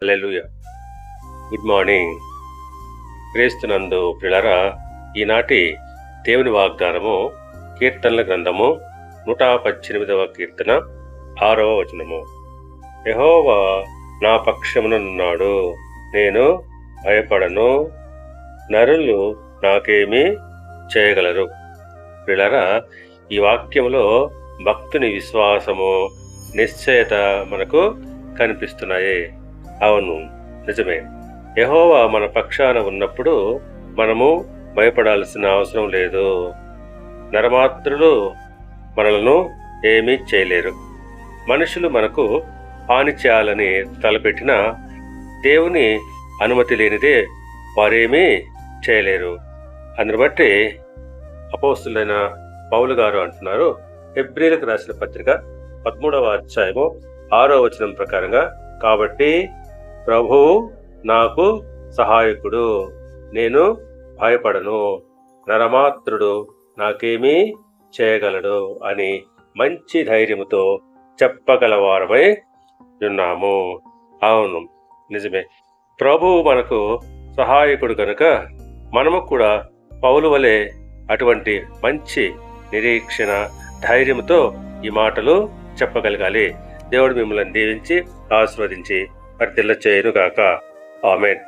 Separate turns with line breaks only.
హల్లెలూయా. Good morning. క్రీస్తునందు ప్రియులారా, ఈనాటి దేవుని వాగ్దానము కీర్తనల గ్రంథము 118వ కీర్తన 6వ వచనము. యెహోవా నా పక్షమునున్నాడు, నేను భయపడను, నరులు నాకేమీ చేయగలరు. ప్రియులారా, ఈ వాక్యములో భక్తుని విశ్వాసము, నిశ్చయత మనకు కనిపిస్తున్నాయి. అవును, నిజమే. యెహోవా మన పక్షాన ఉన్నప్పుడు మనము భయపడాల్సిన అవసరం లేదు. నరమాత్రులు మనలను ఏమీ చేయలేరు. మనుషులు మనకు హాని చేయాలని తలపెట్టిన దేవుని అనుమతి లేనిదే వారేమీ చేయలేరు. అందుని బట్టి అపోస్తులైన పౌలు గారు అంటున్నారు, హెబ్రీలకు రాసిన పత్రిక 13వ అధ్యాయము 6వ వచనం ప్రకారంగా, కాబట్టి ప్రభువు నాకు సహాయకుడు, నేను భయపడను, నరమాత్రుడు నాకేమీ చేయగలడు అని మంచి ధైర్యముతో చెప్పగలవారమై ఉన్నాము. అవును, నిజమే. ప్రభువు మనకు సహాయకుడు కనుక మనము కూడా పౌలు వలె అటువంటి మంచి నిరీక్షణ, ధైర్యంతో ఈ మాటలు చెప్పగలగాలి. దేవుడు మిమ్మల్ని దీవించి ఆశీర్వదించి వర్ధిల్ల చేయునుగాక. ఆమేన్.